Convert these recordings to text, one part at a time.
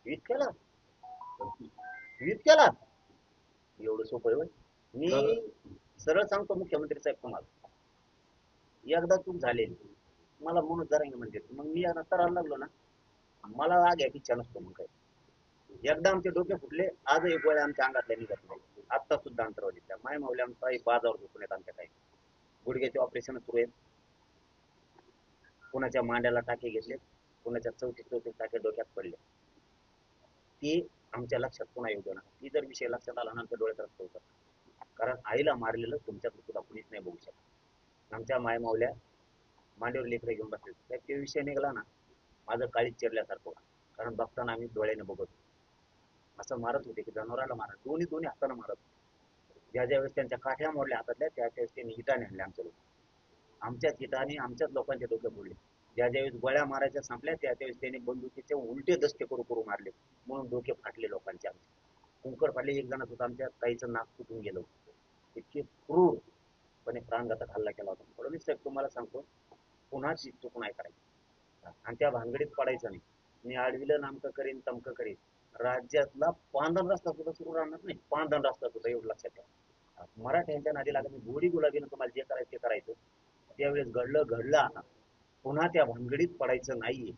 Tweet केला tweet केला एवढं सोपं आहे होय? मी सरळ सांगतो मुख्यमंत्री साहेब तुम्हाला, एकदा चूक झालेली मला म्हणून जरा म्हणते, मग मी आता करायला लागलो ना, मला राग आहे इच्छा नसतो मग काय. एकदा आमचे डोके फुटले, आजही गोळ्या आमच्या अंगातल्या निघत नाही. आता सुद्धा अंतरावलीतल्या माय माऊली आमचा बाजावर झोपून येत आमच्या काही गुडघ्याचे ऑपरेशन सुरू आहेत, कुणाच्या मांड्याला टाके घेतले, कुणाच्या चौथी टाके डोक्यात पडले. ती आमच्या लक्षात पुन्हा येऊ ना, ती जर विषय लक्षात आला ना आमच्या डोळ्यात रक्त होतं. कारण आईला मारलेलं तुमच्यात सुद्धा कुणीच नाही बघू शकत. आमच्या माय माऊल्या मांडीवर लेकरं घेऊन बसले, तर ते विषय निघाला ना माझं काळीच चिरल्यासारखं. कारण बघताना आम्ही डोळ्याने बघत होतो. असं मारत होते की जनावराला मारत, दोन्ही दोन्ही हाताने मारत. ज्या ज्या वेळेस त्यांच्या काठ्या मोडल्या हातातल्या त्या त्यावेळेस त्यांनी हिटाने आणले आमच्या लोक, आमच्याच हिटाने आमच्याच लोकांचे डोके फोडले. ज्या ज्यावेळेस गोळ्या मारायच्या संपल्या त्या त्यावेळेस त्यांनी बंदुकीचे उलटे दस्ते करू करू मारले, म्हणून डोके फाटले लोकांचे. आमचे कुंकर फाटले, एक जणात होता आमच्या ताईचं नाक तुटून गेलं. इतके क्रूरपणे प्राणघातक हल्ला केला होता. फडणवीस साहेब तुम्हाला सांगतो, पुन्हा चूक नाही करायची आणि त्या भानगडीत पडायचं नाही. मी आडविलं नामकं करीन तमकं करीन, राज्यातला पांढरा रस्ता सुद्धा सुरू राहणार नाही. पांढरा रस्ता सुद्धा एवढं लक्षात ठेवा. मराठ्यांच्या नादी लागत मी गोडी गुलाबीनं तुम्हाला जे करायचं ते करायचं. त्यावेळेस घडलं आता पुन्हा त्या भानगडीत पडायचं नाहीये,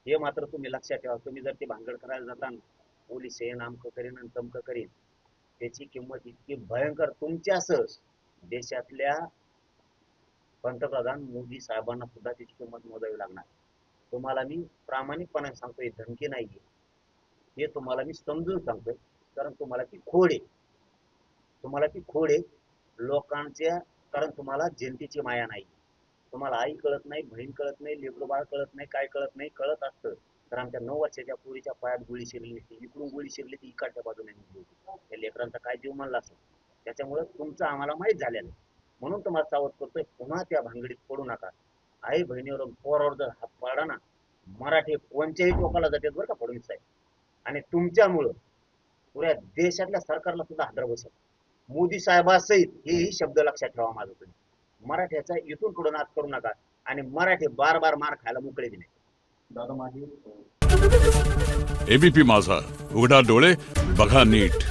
हे मात्र तुम्ही लक्षात ठेवा. तुम्ही जर ती भानगड करायला जाता, पोलीस हे नामकं करीन आणि तमकं करीन, त्याची किंमत इतकी भयंकर तुमच्यासह देशातल्या पंतप्रधान मोदी साहेबांना सुद्धा त्याची किंमत मोजावी लागणार. तुम्हाला मी प्रामाणिकपणे सांगतोय, धमकी नाहीये, हे तुम्हाला मी समजून सांगतोय. कारण तुम्हाला ती खोड आहे, तुम्हाला ती खोड आहे लोकांच्या. कारण तुम्हाला जनतेची माया नाही. तुम्हाला आई कळत नाही, बहीण कळत नाही, लेकरू बाळ कळत नाही, काय कळत नाही. कळत असतं तर आमच्या 9 वर्षाच्या पोरीच्या पायात गोळी शिरली नसती, इकडून गोळी शिरली ती इकडच्या बाजूने निघली होती. त्या लेकरांचा काय जीव मानला असेल. त्याच्यामुळे तुमचं आम्हाला माहीत झालेलं, म्हणून तुम्हाला सावध करतोय, पुन्हा त्या भानगडीत पडू नका. आई बहिणीवर पोरावर जर हात पाडा ना, मराठी कोणत्याही टोकाला जातात बरं का फडणवीस साहेब. आणि तुमच्यामुळं पुऱ्या देशातल्या सरकारला सुद्धा हादर बसेल. मोदी साहेबासहित हेही शब्द लक्षात ठेवा माझं तुम्ही. मराठ्याचा इथून पुढे नाद करू नका आणि मराठी बार बार मार खायला मोकळे बी नाही. दादा माझी एबीपी माझा, उघडा डोळे बघा नीट.